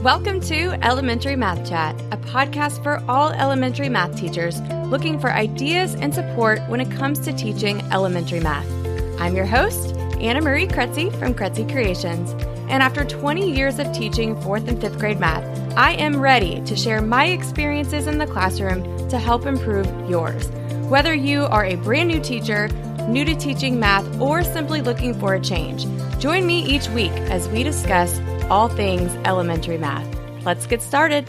Welcome to Elementary Math Chat, a podcast for all elementary math teachers looking for ideas and support when it comes to teaching elementary math. I'm your host, Anna Marie Kretzy from Kretzy Creations, and after 20 years of teaching 4th and 5th grade math, I am ready to share my experiences in the classroom to help improve yours. Whether you are a brand new teacher, new to teaching math, or simply looking for a change, join me each week as we discuss all things elementary math. Let's get started.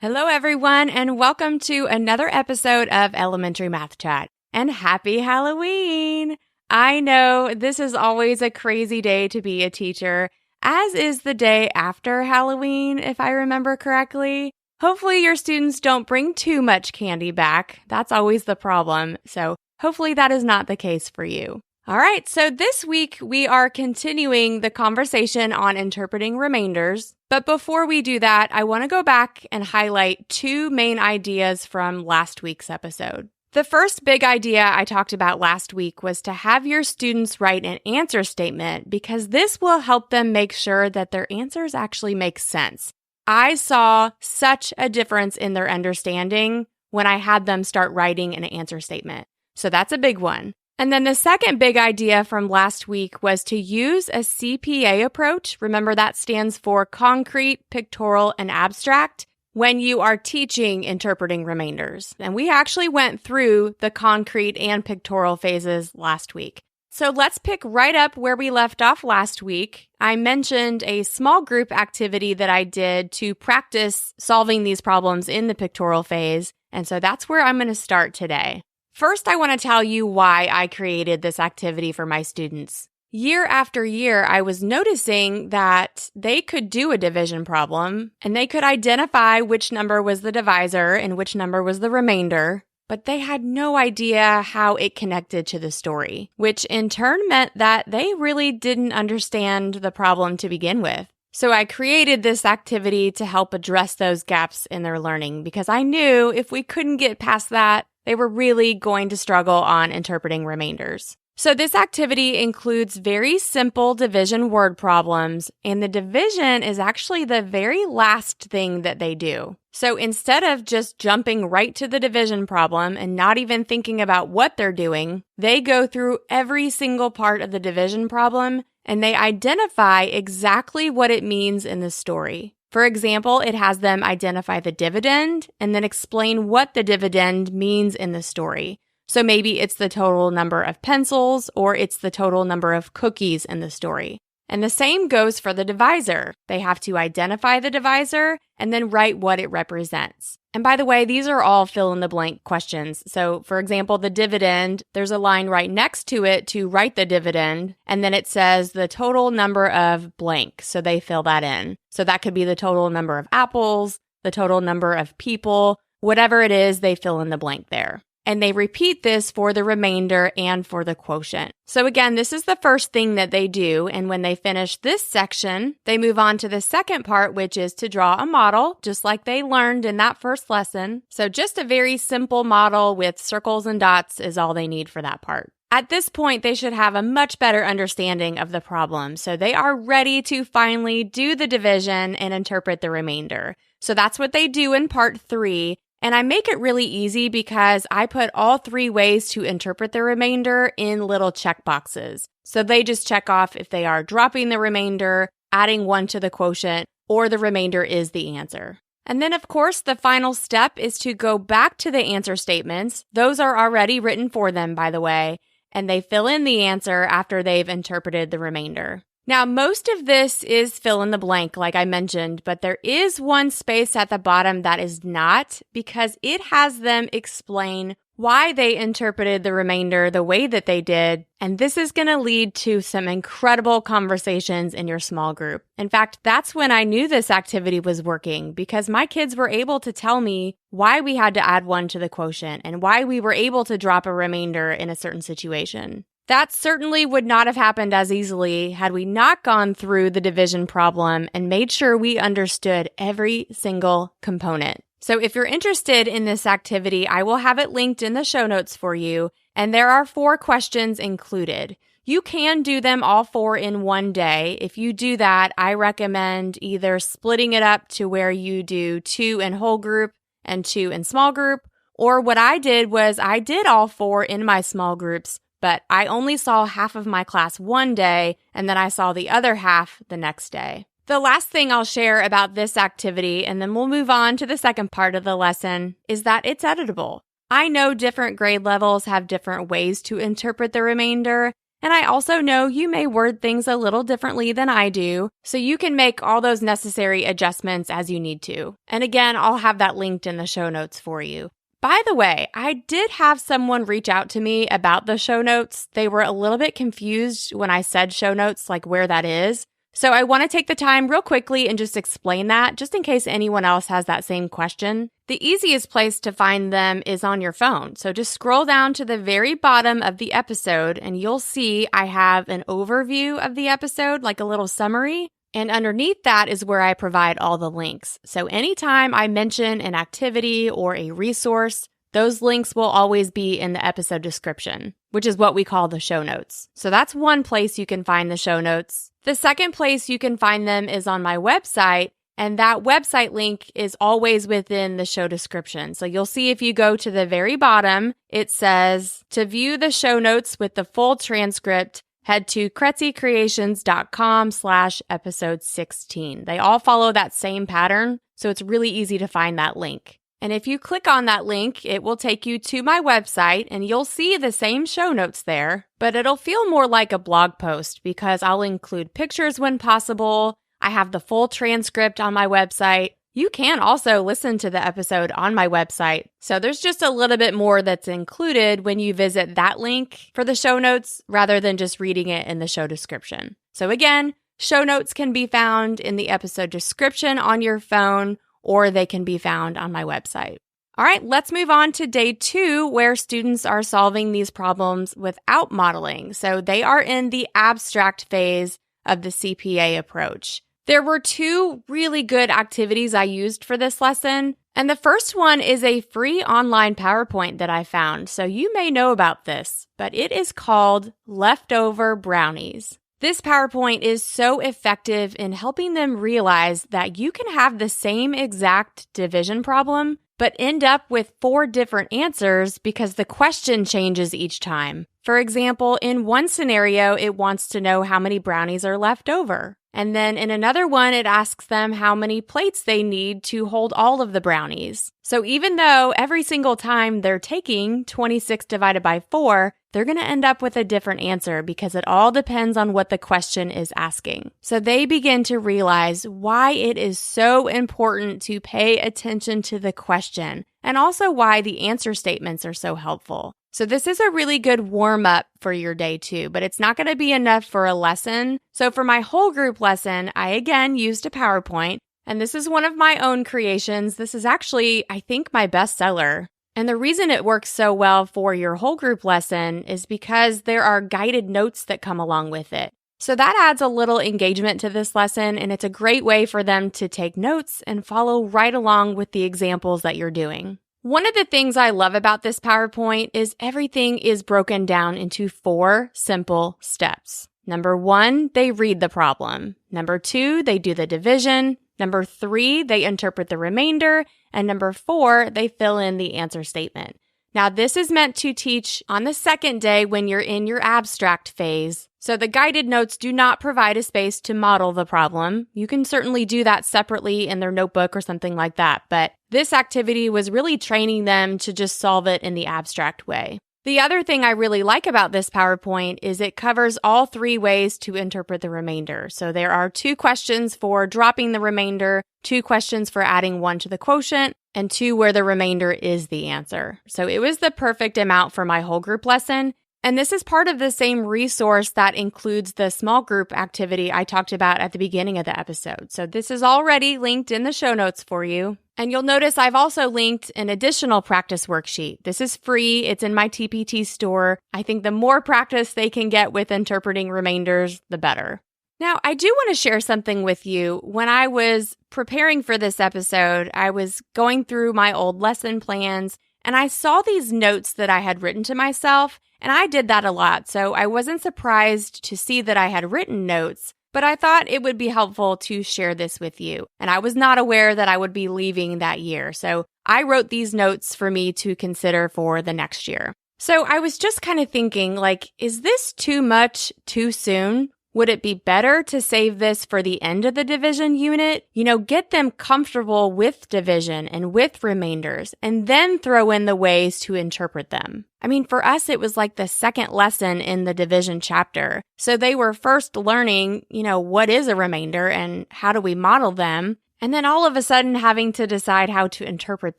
Hello, everyone, and welcome to another episode of Elementary Math Chat. And happy Halloween! I know this is always a crazy day to be a teacher, as is the day after Halloween, if I remember correctly. Hopefully your students don't bring too much candy back. That's always the problem. So hopefully that is not the case for you. All right, so this week we are continuing the conversation on interpreting remainders. But before we do that, I want to go back and highlight two main ideas from last week's episode. The first big idea I talked about last week was to have your students write an answer statement because this will help them make sure that their answers actually make sense. I saw such a difference in their understanding when I had them start writing an answer statement. So that's a big one. And then the second big idea from last week was to use a CPA approach. Remember, that stands for concrete, pictorial, and abstract when you are teaching interpreting remainders. And we actually went through the concrete and pictorial phases last week. So let's pick right up where we left off last week. I mentioned a small group activity that I did to practice solving these problems in the pictorial phase. And so that's where I'm going to start today. First, I want to tell you why I created this activity for my students. Year after year, I was noticing that they could do a division problem, and they could identify which number was the divisor and which number was the remainder, but they had no idea how it connected to the story, which in turn meant that they really didn't understand the problem to begin with. So I created this activity to help address those gaps in their learning because I knew if we couldn't get past that, they were really going to struggle on interpreting remainders. So this activity includes very simple division word problems, and the division is actually the very last thing that they do. So instead of just jumping right to the division problem and not even thinking about what they're doing, they go through every single part of the division problem and they identify exactly what it means in the story. For example, it has them identify the dividend and then explain what the dividend means in the story. So maybe it's the total number of pencils or it's the total number of cookies in the story. And the same goes for the divisor. They have to identify the divisor and then write what it represents. And by the way, these are all fill-in-the-blank questions. So for example, the dividend, there's a line right next to it to write the dividend, and then it says the total number of blank. So they fill that in. So that could be the total number of apples, the total number of people, whatever it is, they fill in the blank there. And they repeat this for the remainder and for the quotient. So again, this is the first thing that they do. And when they finish this section, they move on to the second part, which is to draw a model, just like they learned in that first lesson. So just a very simple model with circles and dots is all they need for that part. At this point, they should have a much better understanding of the problem. So they are ready to finally do the division and interpret the remainder. So that's what they do in part 3. And I make it really easy because I put all 3 ways to interpret the remainder in little checkboxes. So they just check off if they are dropping the remainder, adding 1 to the quotient, or the remainder is the answer. And then, of course, the final step is to go back to the answer statements. Those are already written for them, by the way, and they fill in the answer after they've interpreted the remainder. Now, most of this is fill in the blank, like I mentioned, but there is one space at the bottom that is not because it has them explain why they interpreted the remainder the way that they did, and this is going to lead to some incredible conversations in your small group. In fact, that's when I knew this activity was working because my kids were able to tell me why we had to add 1 to the quotient and why we were able to drop a remainder in a certain situation. That certainly would not have happened as easily had we not gone through the division problem and made sure we understood every single component. So if you're interested in this activity, I will have it linked in the show notes for you, and there are 4 questions included. You can do them all 4 in one day. If you do that, I recommend either splitting it up to where you do 2 in whole group and 2 in small group, or what I did was I did all 4 in my small groups, but I only saw half of my class one day, and then I saw the other half the next day. The last thing I'll share about this activity, and then we'll move on to the second part of the lesson, is that it's editable. I know different grade levels have different ways to interpret the remainder, and I also know you may word things a little differently than I do, so you can make all those necessary adjustments as you need to. And again, I'll have that linked in the show notes for you. By the way, I did have someone reach out to me about the show notes. They were a little bit confused when I said show notes, like where that is. So I want to take the time real quickly and just explain that, just in case anyone else has that same question. The easiest place to find them is on your phone. So just scroll down to the very bottom of the episode and you'll see I have an overview of the episode, like a little summary. And underneath that is where I provide all the links. So anytime I mention an activity or a resource, those links will always be in the episode description, which is what we call the show notes. So that's one place you can find the show notes. The second place you can find them is on my website, and that website link is always within the show description. So you'll see if you go to the very bottom, it says, to view the show notes with the full transcript, head to kretzycreations.com/episode 16. They all follow that same pattern, so it's really easy to find that link. And if you click on that link, it will take you to my website and you'll see the same show notes there, but it'll feel more like a blog post because I'll include pictures when possible. I have the full transcript on my website. You can also listen to the episode on my website. So there's just a little bit more that's included when you visit that link for the show notes rather than just reading it in the show description. So again, show notes can be found in the episode description on your phone, or they can be found on my website. All right, let's move on to day 2, where students are solving these problems without modeling. So they are in the abstract phase of the CPA approach. There were 2 really good activities I used for this lesson, and the first one is a free online PowerPoint that I found. So you may know about this, but it is called Leftover Brownies. This PowerPoint is so effective in helping them realize that you can have the same exact division problem, but end up with 4 different answers because the question changes each time. For example, in one scenario, it wants to know how many brownies are left over. And then in another one, it asks them how many plates they need to hold all of the brownies. So even though every single time they're taking 26 divided by 4, they're going to end up with a different answer because it all depends on what the question is asking. So they begin to realize why it is so important to pay attention to the question and also why the answer statements are so helpful. So this is a really good warm-up for your day 2, but it's not going to be enough for a lesson. So for my whole group lesson, I again used a PowerPoint, and this is one of my own creations. This is actually, I think, my bestseller. And the reason it works so well for your whole group lesson is because there are guided notes that come along with it. So that adds a little engagement to this lesson, and it's a great way for them to take notes and follow right along with the examples that you're doing. One of the things I love about this PowerPoint is everything is broken down into 4 simple steps. Number 1, they read the problem. Number 2, they do the division. Number 3, they interpret the remainder. And number 4, they fill in the answer statement. Now, this is meant to teach on the second day when you're in your abstract phase. So the guided notes do not provide a space to model the problem. You can certainly do that separately in their notebook or something like that, but this activity was really training them to just solve it in the abstract way. The other thing I really like about this PowerPoint is it covers all 3 ways to interpret the remainder. So there are 2 questions for dropping the remainder, 2 questions for adding 1 to the quotient, and 2 where the remainder is the answer. So it was the perfect amount for my whole group lesson. And this is part of the same resource that includes the small group activity I talked about at the beginning of the episode. So this is already linked in the show notes for you. And you'll notice I've also linked an additional practice worksheet. This is free. It's in my TPT store. I think the more practice they can get with interpreting remainders, the better. Now, I do want to share something with you. When I was preparing for this episode, I was going through my old lesson plans, and I saw these notes that I had written to myself, And I did that a lot, so I wasn't surprised to see that I had written notes, but I thought it would be helpful to share this with you. And I was not aware that I would be leaving that year, so I wrote these notes for me to consider for the next year. So I was just kind of thinking, is this too much too soon? Would it be better to save this for the end of the division unit? Get them comfortable with division and with remainders, and then throw in the ways to interpret them. For us, it was like the second lesson in the division chapter. So they were first learning, what is a remainder and how do we model them? And then all of a sudden having to decide how to interpret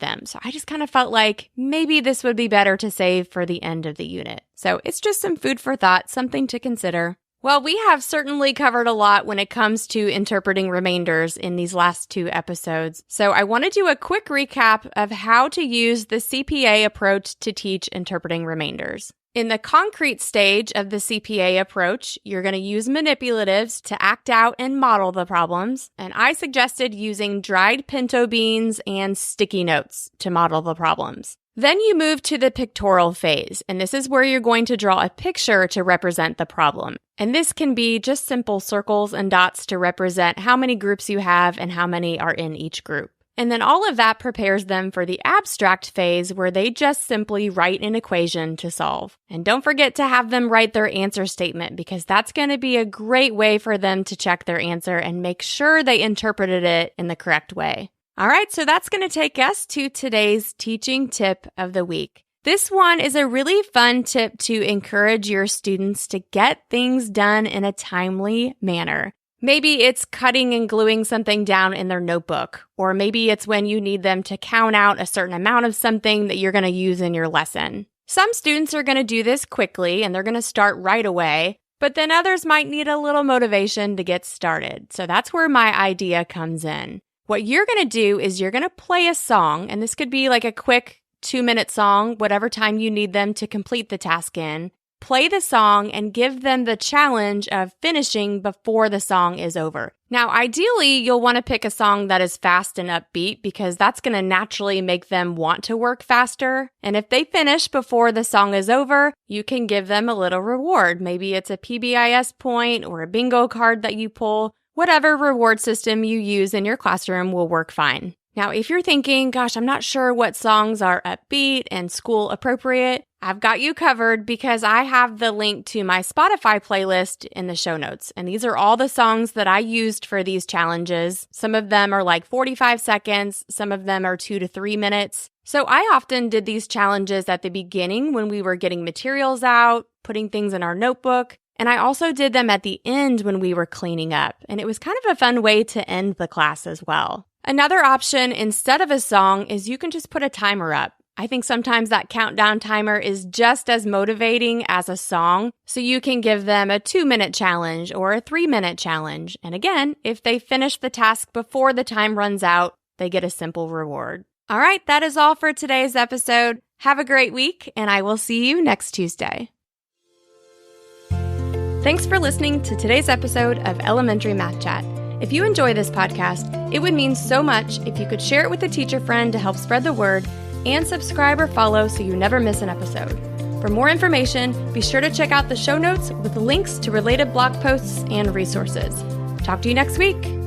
them. So I just kind of felt like maybe this would be better to save for the end of the unit. So it's just some food for thought, something to consider. Well, we have certainly covered a lot when it comes to interpreting remainders in these last 2 episodes. So I want to do a quick recap of how to use the CPA approach to teach interpreting remainders. In the concrete stage of the CPA approach, you're going to use manipulatives to act out and model the problems. And I suggested using dried pinto beans and sticky notes to model the problems. Then you move to the pictorial phase, and this is where you're going to draw a picture to represent the problem. And this can be just simple circles and dots to represent how many groups you have and how many are in each group. And then all of that prepares them for the abstract phase where they just simply write an equation to solve. And don't forget to have them write their answer statement because that's going to be a great way for them to check their answer and make sure they interpreted it in the correct way. All right, so that's going to take us to today's teaching tip of the week. This one is a really fun tip to encourage your students to get things done in a timely manner. Maybe it's cutting and gluing something down in their notebook, or maybe it's when you need them to count out a certain amount of something that you're going to use in your lesson. Some students are going to do this quickly and they're going to start right away, but then others might need a little motivation to get started. So that's where my idea comes in. What you're going to do is you're going to play a song, and this could be like a quick 2-minute song, whatever time you need them to complete the task in. Play the song and give them the challenge of finishing before the song is over. Now, ideally, you'll want to pick a song that is fast and upbeat because that's going to naturally make them want to work faster. And if they finish before the song is over, you can give them a little reward. Maybe it's a PBIS point or a bingo card that you pull. Whatever reward system you use in your classroom will work fine. Now, if you're thinking, gosh, I'm not sure what songs are upbeat and school appropriate, I've got you covered because I have the link to my Spotify playlist in the show notes. And these are all the songs that I used for these challenges. Some of them are like 45 seconds. Some of them are 2 to 3 minutes. So I often did these challenges at the beginning when we were getting materials out, putting things in our notebook. And I also did them at the end when we were cleaning up. And it was kind of a fun way to end the class as well. Another option instead of a song is you can just put a timer up. I think sometimes that countdown timer is just as motivating as a song. So you can give them a 2-minute challenge or a 3-minute challenge. And again, if they finish the task before the time runs out, they get a simple reward. All right, that is all for today's episode. Have a great week, and I will see you next Tuesday. Thanks for listening to today's episode of Elementary Math Chat. If you enjoy this podcast, it would mean so much if you could share it with a teacher friend to help spread the word and subscribe or follow so you never miss an episode. For more information, be sure to check out the show notes with links to related blog posts and resources. Talk to you next week.